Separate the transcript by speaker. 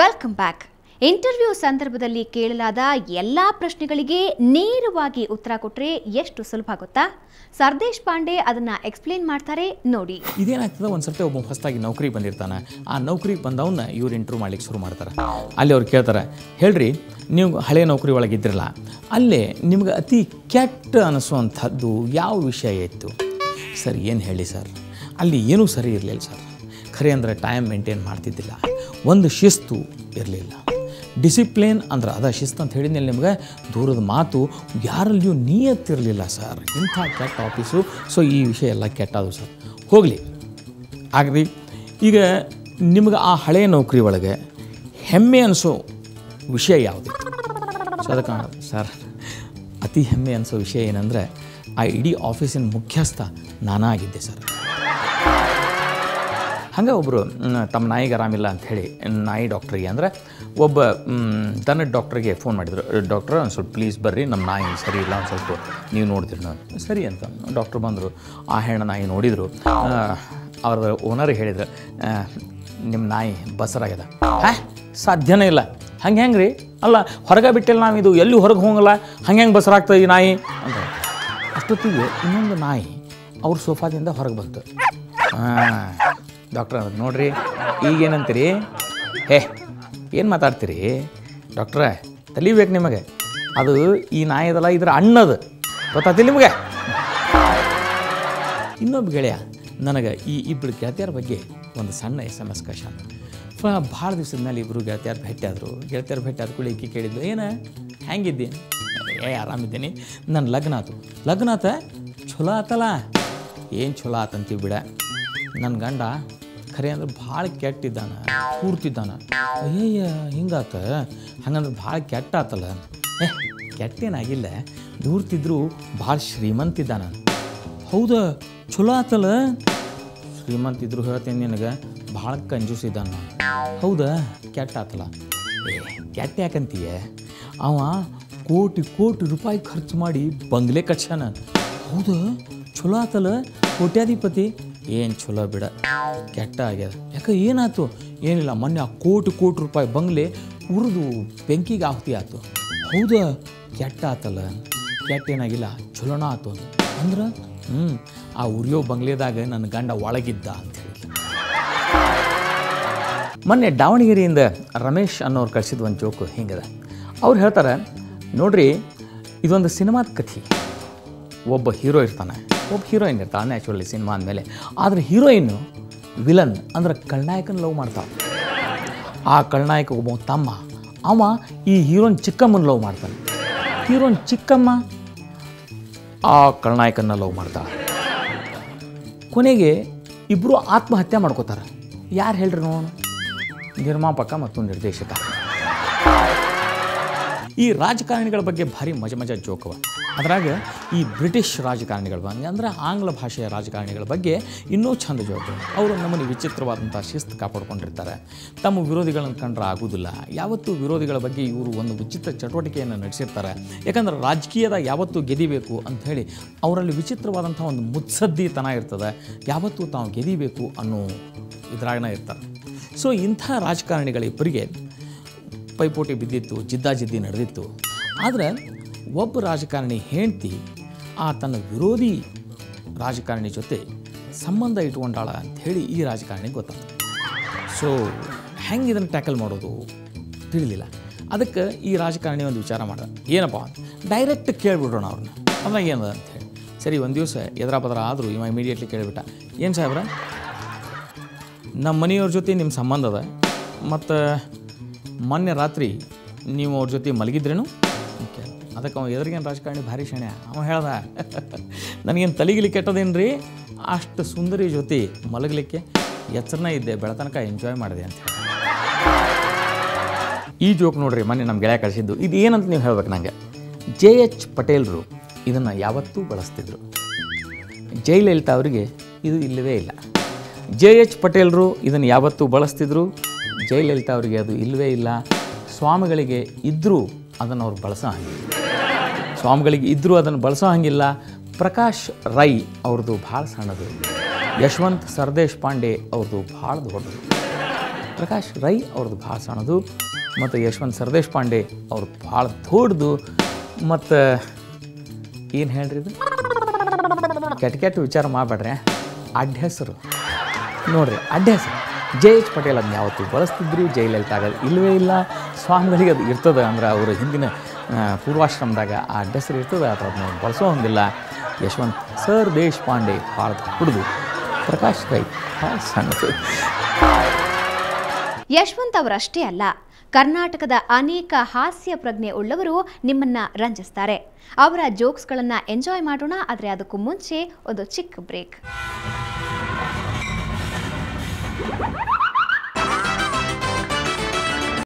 Speaker 1: Welcome back. Interview ಸಂದರ್ಭದಲ್ಲಿ ಕೇಳಲಾದ ಎಲ್ಲ ಪ್ರಶ್ನೆಗಳಿಗೆ ನೇರವಾಗಿ ಉತ್ತರ ಕೊಟ್ಟರೆ ಎಷ್ಟು ಸುಲಭ ಗೊತ್ತಾ? ಸರ್ದೇಶ್ ಪಾಂಡೆ ಅದನ್ನ ಎಕ್ಸ್ಪ್ಲೇನ್ ಮಾಡ್ತಾರೆ ನೋಡಿ.
Speaker 2: ಇದೇನಾಗ್ತದೆ, ಒಂದ್ಸರ್ತಿ ಒಬ್ಬ ಹೊಸದಾಗಿ ನೌಕರಿಗೆ ಬಂದಿರ್ತಾನೆ. ಆ ನೌಕರಿಗೆ ಬಂದವನ್ನ ಇವ್ರು ಇಂಟರ್ವ್ಯೂ ಮಾಡ್ಲಿಕ್ಕೆ ಶುರು ಮಾಡ್ತಾರೆ. ಅಲ್ಲಿ ಅವ್ರು ಕೇಳ್ತಾರೆ, ಹೇಳ್ರಿ ನೀವು ಹಳೆ ನೌಕರಿ ಒಳಗೆ ಇದ್ದಿರಲ್ಲ, ಅಲ್ಲೇ ನಿಮ್ಗೆ ಅತಿ ಕೆಟ್ಟ ಅನಿಸುವಂಥದ್ದು ಯಾವ ವಿಷಯ ಇತ್ತು? ಸರ್ ಏನು ಹೇಳಿ ಸರ್, ಅಲ್ಲಿ ಏನೂ ಸರಿ ಇರಲಿಲ್ಲ ಸರ್. ಖರೆ ಅಂದರೆ ಟೈಮ್ ಮೇಂಟೈನ್ ಮಾಡ್ತಿದ್ದಿಲ್ಲ, ಒಂದು ಶಿಸ್ತು ಇರಲಿಲ್ಲ. ಡಿಸಿಪ್ಲಿನ್ ಅಂದ್ರೆ ಅದ ಶಿಸ್ತು ಅಂತ ಹೇಳಿದ್ಮೇಲೆ ನಿಮ್ಗೆ ದೂರದ ಮಾತು, ಯಾರಲ್ಲಿಯೂ ನಿಯತ್ತಿರಲಿಲ್ಲ ಸರ್. ಇಂಥ ಕೆಟ್ಟ ಆಫೀಸು. ಸೊ ಈ ವಿಷಯ ಎಲ್ಲ ಕೆಟ್ಟದು ಸರ್. ಹೋಗಲಿ ಆಗ್ರಿ, ಈಗ ನಿಮ್ಗೆ ಆ ಹಳೆಯ ನೌಕರಿ ಒಳಗೆ ಹೆಮ್ಮೆ ಅನಿಸೋ ವಿಷಯ ಯಾವುದು? ಸೊ ಅದಕ್ಕೆ ಸರ್ ಅತಿ ಹೆಮ್ಮೆ ಅನಿಸೋ ವಿಷಯ ಏನಂದರೆ, ಆ ಇಡೀ ಆಫೀಸಿನ ಮುಖ್ಯಸ್ಥ ನಾನಾಗಿದ್ದೆ ಸರ್. ಹಂಗೆ ಒಬ್ಬರು ತಮ್ಮ ನಾಯಿಗೆ ಆರಾಮಿಲ್ಲ ಅಂಥೇಳಿ ನಾಯಿ ಡಾಕ್ಟ್ರಿಗೆ ಅಂದರೆ ಒಬ್ಬ ದನದ ಡಾಕ್ಟ್ರಿಗೆ ಫೋನ್ ಮಾಡಿದರು. ಡಾಕ್ಟ್ರ್ ಒಂದು ಸ್ವಲ್ಪ ಪ್ಲೀಸ್ ಬರ್ರಿ, ನಮ್ಮ ನಾಯಿ ಸರಿ ಇಲ್ಲ, ಒಂದು ಸ್ವಲ್ಪ ನೀವು ನೋಡ್ತೀರಿ ನಾನು. ಸರಿ ಅಂತ ಡಾಕ್ಟ್ರು ಬಂದರು. ಆ ಹೆಣ್ಣು ನಾಯಿ ನೋಡಿದರು. ಅವ್ರ ಓನರಿಗೆ ಹೇಳಿದ್ರು, ನಿಮ್ಮ ನಾಯಿ ಬಸರಾಗ್ಯದ. ಸಾಧ್ಯನೇ ಇಲ್ಲ. ಹೆಂಗೆ ರೀ? ಅಲ್ಲ ಹೊರಗೆ ಬಿಟ್ಟಿಲ್ಲ, ನಾವು ಇದು ಎಲ್ಲಿ ಹೊರಗೆ ಹೋಗಲ್ಲ, ಹೆಂಗೆ ಬಸರಾಗ್ತದೆ ಈ ನಾಯಿ ಅಂತ. ಅಷ್ಟೊತ್ತಿಗೆ ಇನ್ನೊಂದು ನಾಯಿ ಅವ್ರ ಸೋಫಾದಿಂದ ಹೊರಗೆ ಬಂತು. ಡಾಕ್ಟ್ರ್ ಅನ್ನೋದು, ನೋಡಿರಿ ಈಗೇನಂತೀರಿ? ಏನು ಮಾತಾಡ್ತೀರಿ ಡಾಕ್ಟ್ರ? ತಲಿಬೇಕು ನಿಮಗೆ. ಅದು ಈ ನಾಯಿದಲ್ಲ, ಇದ್ರ ಅಣ್ಣದು ಗೊತ್ತಾಗ್ತಿಲ್ಲ ನಿಮಗೆ. ಇನ್ನೊಬ್ಬ ಗೆಳೆಯ ನನಗೆ ಈ ಇಬ್ಬರು ಗೆಳತಿಯರ ಬಗ್ಗೆ ಒಂದು ಸಣ್ಣ SMS ಕಳ್ಸ್ಯಾನ. ಭಾಳ ದಿವಸದ ಮೇಲೆ ಇಬ್ಬರು ಗೆಳತಿಯರು ಭೇಟಿಯಾದರು. ಗೆಳತಿಯರು ಭೇಟಿಯಾದ ಕೂಡ ಈಕೆ ಕೇಳಿದ್ಲು, ಏನು ಹೆಂಗಿದ್ದೀನಿ? ಆರಾಮಿದ್ದೀನಿ. ನನ್ನ ಲಗ್ನ ಆತು. ಲಗ್ನ ಆತ? ಚಲೋ ಆತಲ್ಲ. ಏನು ಚಲೋ ಆತಂತೀವಿ ಬಿಡ. ನನ್ನ ಗಂಡ ಖರೆ ಅಂದ್ರೆ ಭಾಳ ಕೆಟ್ಟಿದ್ದಾನೆ, ಕೂರ್ತಿದ್ದಾನೆ. ಅಯ್ಯಯ್ಯ ಹಿಂಗಾತ? ಹಂಗಂದ್ರೆ ಭಾಳ ಕೆಟ್ಟ ಆತಲ್ಲ. ಕೆಟ್ಟೇನಾಗಿಲ್ಲ, ದೂರ್ತಿದ್ರು ಭಾಳ ಶ್ರೀಮಂತಿದ್ದಾನ. ಹೌದಾ? ಚಲೋ ಆತಲ್ಲ. ಶ್ರೀಮಂತಿದ್ರು ಹೇಳ್ತೀನಿ ನಿನಗೆ, ಭಾಳ ಕಂಜೂಸಿದ್ದಾನ. ಹೌದಾ? ಕೆಟ್ಟ ಆತಲ್ಲ. ಕೆಟ್ಟ ಯಾಕಂತೀಯ? ಅವ ಕೋಟಿ ಕೋಟಿ ರೂಪಾಯಿ ಖರ್ಚು ಮಾಡಿ ಬಂಗ್ಲೆ ಕಟ್ಸ್ಯಾನ. ಹೌದಾ? ಚಲೋ ಆತಲ್ಲ. ಕೋಟ್ಯಾಧಿಪತಿ. ಏನು ಚಲೋ ಬಿಡ, ಕೆಟ್ಟ ಆಗ್ಯದ. ಯಾಕೆ ಏನಾಯ್ತು? ಏನಿಲ್ಲ, ಮೊನ್ನೆ ಆ ಕೋಟಿ ಕೋಟಿ ರೂಪಾಯಿ ಬಂಗ್ಲೆ ಉರಿದು ಬೆಂಕಿಗೆ ಆಹುತಿ ಆಯ್ತು. ಹೌದಾ? ಕೆಟ್ಟ ಆತಲ್ಲ. ಕೆಟ್ಟೇನಾಗಿಲ್ಲ, ಚಲೋನ ಆಯ್ತು ಅಂದ್ರೆ ಆ ಉರಿಯೋ ಬಂಗ್ಲೆದಾಗ ನನ್ನ ಗಂಡ ಒಳಗಿದ್ದ ಅಂಥೇಳಿ. ಮೊನ್ನೆ ದಾವಣಗೆರೆಯಿಂದ ರಮೇಶ್ ಅನ್ನೋರು ಕಳಿಸಿದ ಒಂದು ಜೋಕು ಹಿಂಗದ. ಅವ್ರು ಹೇಳ್ತಾರೆ, ನೋಡ್ರಿ ಇದೊಂದು ಸಿನಿಮಾದ ಕಥೆ. ಒಬ್ಬ ಹೀರೋ ಇರ್ತಾನೆ, ಒಬ್ಬ ಹೀರೋಯಿನ್ ಇರ್ತಾಳೆ ನ್ಯಾಚುರಲಿ ಸಿನಿಮಾ ಅಂದಮೇಲೆ. ಆದರೆ ಹೀರೋಯಿನ್ನು ವಿಲನ್ ಅಂದ್ರೆ ಖಳನಾಯಕನ ಲವ್ ಮಾಡ್ತಾಳೆ. ಆ ಖಳನಾಯಕ ಒಬ್ಬ ತಮ್ಮ, ಅವ ಈ ಹೀರೋಯಿನ್ ಚಿಕ್ಕಮ್ಮನ ಲವ್ ಮಾಡ್ತಾನೆ. ಹೀರೋಯಿನ್ ಚಿಕ್ಕಮ್ಮ ಆ ಖಳನಾಯಕನ ಲವ್ ಮಾಡ್ತಾಳೆ. ಕೊನೆಗೆ ಇಬ್ಬರು ಆತ್ಮಹತ್ಯೆ ಮಾಡ್ಕೋತಾರೆ. ಯಾರು ಹೇಳ್ರಿ ನೋಡು? ನಿರ್ಮಾಪಕ ಮತ್ತು ನಿರ್ದೇಶಕ. ಈ ರಾಜಕಾರಣಿಗಳ ಬಗ್ಗೆ ಭಾರಿ ಮಜಾ ಜೋಕವ. ಅದ್ರಾಗ ಈ ಬ್ರಿಟಿಷ್ ರಾಜಕಾರಣಿಗಳ ಬಗ್ಗೆ ಅಂದರೆ ಆಂಗ್ಲ ಭಾಷೆಯ ರಾಜಕಾರಣಿಗಳ ಬಗ್ಗೆ ಇನ್ನೂ ಚಂದ ಜೋಕು. ಅವರು ನಮ್ಮನ್ನು ವಿಚಿತ್ರವಾದಂಥ ಶಿಸ್ತು ಕಾಪಾಡ್ಕೊಂಡಿರ್ತಾರೆ. ತಮ್ಮ ವಿರೋಧಿಗಳನ್ನು ಕಂಡ್ರೆ ಆಗೋದಿಲ್ಲ. ಯಾವತ್ತೂ ವಿರೋಧಿಗಳ ಬಗ್ಗೆ ಇವರು ಒಂದು ವಿಚಿತ್ರ ಚಟುವಟಿಕೆಯನ್ನು ನಡೆಸಿರ್ತಾರೆ. ಯಾಕಂದ್ರೆ ರಾಜಕೀಯದಾಗ ಯಾವತ್ತೂ ಗೆದಿಬೇಕು ಅಂಥೇಳಿ ಅವರಲ್ಲಿ ವಿಚಿತ್ರವಾದಂಥ ಒಂದು ಮುತ್ಸದ್ದಿತನ ಇರ್ತದೆ. ಯಾವತ್ತೂ ತಾವು ಗೆದಿಬೇಕು ಅನ್ನೋ ಇದ್ರಾಗನ ಇರ್ತಾರೆ. ಸೊ ಇಂಥ ರಾಜಕಾರಣಿಗಳಿಬ್ಬರಿಗೆ ಪೈಪೋಟಿ ಬಿದ್ದಿತ್ತು, ಜಿದ್ದಾಜಿದ್ದಿ ನಡೆದಿತ್ತು. ಆದರೆ ಒಬ್ಬ ರಾಜಕಾರಣಿ ಹೆಂಡ್ತಿ ತನ್ನ ವಿರೋಧಿ ರಾಜಕಾರಣಿ ಜೊತೆ ಸಂಬಂಧ ಇಟ್ಕೊಂಡಾಳ ಅಂಥೇಳಿ ಈ ರಾಜಕಾರಣಿಗೆ ಗೊತ್ತಾಗ್ತದೆ. ಸೊ ಹೆಂಗೆ ಇದನ್ನು ಟ್ಯಾಕಲ್ ಮಾಡೋದು ತಿಳಿಲಿಲ್ಲ. ಅದಕ್ಕೆ ಈ ರಾಜಕಾರಣಿ ಒಂದು ವಿಚಾರ ಮಾಡ್ದ, ಏನಪ್ಪ ಡೈರೆಕ್ಟ್ ಕೇಳಿಬಿಡೋಣ ಅವ್ರನ್ನ, ಅವಾಗ ಏನದ ಅಂಥೇಳಿ. ಸರಿ ಒಂದು ದಿವಸ ಎದುರ ಪದರ ಆದರೂ ಇವ ಇಮಿಡಿಯೇಟ್ಲಿ ಕೇಳಿಬಿಟ್ಟ, ಏನು ಸಾಹೇಬ್ರ ನಮ್ಮ ಮನೆಯವ್ರ ಜೊತೆ ನಿಮ್ಮ ಸಂಬಂಧ ಅದ, ಮತ್ತು ಮೊನ್ನೆ ರಾತ್ರಿ ನೀವು ಅವ್ರ ಜೊತೆ ಮಲಗಿದ್ರೇನು? ಅದಕ್ಕೆ ಅವ ಎದುರಿಗೇನು ರಾಜಕಾರಣಿ ಭಾರಿ ಶಾಣ್ಯ. ಅವ ಹೇಳ್ದ, ನನಗೇನು ತಲೆಗಿಲಿ ಕೆಟ್ಟದೇನು ರೀ, ಅಷ್ಟು ಸುಂದರಿ ಜೊತೆ ಮಲಗಲಿಕ್ಕೆ ಎಚ್ಚರನ ಇದ್ದೆ, ಬೆಳತನಕ ಎಂಜಾಯ್ ಮಾಡಿದೆ ಅಂತ. ಈ ಜೋಕ್ ನೋಡ್ರಿ ಮೊನ್ನೆ ನಮ್ಮ ಗೆಳೆಯ ಕಳಿಸಿದ್ದು. ಇದು ಏನಂತ ನೀವು ಹೇಳ್ಬೇಕು ನಂಗೆ. JH ಪಟೇಲ್ರು ಇದನ್ನು ಯಾವತ್ತೂ ಬಳಸ್ತಿದ್ರು. ಜಯಲಲಿತಾ ಅವರಿಗೆ ಇದು ಇಲ್ಲವೇ ಇಲ್ಲ. JH ಪಟೇಲ್ರು ಇದನ್ನು ಯಾವತ್ತೂ ಬಳಸ್ತಿದ್ರು, ಜಯಲಲಿತಾ ಅವರಿಗೆ ಅದು ಇಲ್ಲವೇ ಇಲ್ಲ. ಸ್ವಾಮಿಗಳಿಗೆ ಇದ್ದರೂ ಅದನ್ನು ಅವ್ರು ಬಳಸೋ ಹಾಗಿಲ್ಲ. ಸ್ವಾಮಿಗಳಿಗೆ ಇದ್ದರೂ ಅದನ್ನು ಬಳಸೋ ಹಾಗಿಲ್ಲ. ಪ್ರಕಾಶ್ ರೈ ಅವ್ರದ್ದು ಭಾಳ ಸಣ್ಣದು. ಯಶವಂತ್ ಸರ್ದೇಶ್ ಪಾಂಡೆ ಅವ್ರದ್ದು ಭಾಳ ದೊಡ್ಡದು, ಪ್ರಕಾಶ್ ರೈ ಅವ್ರದ್ದು ಭಾಳ ಸಣ್ಣದು, ಮತ್ತು ಯಶವಂತ್ ಸರ್ದೇಶ್ ಪಾಂಡೆ ಅವ್ರದ್ದು ಭಾಳ ದೊಡ್ಡದು. ಮತ್ತು ಏನು ಹೇಳ್ರಿ ಇದು ಕೆಟ್ಟ ವಿಚಾರ ಮಾಡಬೇಡ್ರಿ. ಅಡ್ಡ ಹೆಸರು ನೋಡಿರಿ, ಅಡ್ಡ ಹೆಸರು ಜೆ ಎಚ್ ಪಟೇಲ್ ಅದನ್ನ ಯಾವತ್ತೂ ಬಳಸ್ತಿದ್ರು, ಜಯಲಲಿತಾ ಆಗೋದು ಇಲ್ಲವೇ ಇಲ್ಲ. ಸ್ವಾಮಿಗಳಿಗೆ ಅದು ಇರ್ತದೆ, ಅಂದ್ರೆ ಅವರು ಹಿಂದಿನ ಪೂರ್ವಾಶ್ರಮದಾಗ ಆ ಅಡ್ಡ ಹೆಸರು ಇರ್ತದೆ, ಅದು ಅದನ್ನ ಬಳಸೋ ಹಂಗಿಲ್ಲ. ಯಶವಂತ್ ಸರ್ದೇಶ್ ಪಾಂಡೆ ಭಾಳ ದೊಡ್ಡದು, ಪ್ರಕಾಶ್ ರೈ ಭಾಳ ಸಣ್ಣದು.
Speaker 1: ಯಶವಂತ್ ಅವರಷ್ಟೇ ಅಲ್ಲ, ಕರ್ನಾಟಕದ ಅನೇಕ ಹಾಸ್ಯ ಪ್ರಜ್ಞೆ ಉಳ್ಳವರು ನಿಮ್ಮನ್ನ ರಂಜಿಸ್ತಾರೆ. ಅವರ ಜೋಕ್ಸ್ಗಳನ್ನ ಎಂಜಾಯ್ ಮಾಡೋಣ. ಆದರೆ ಅದಕ್ಕೂ ಮುಂಚೆ ಒಂದು ಚಿಕ್ಕ ಬ್ರೇಕ್.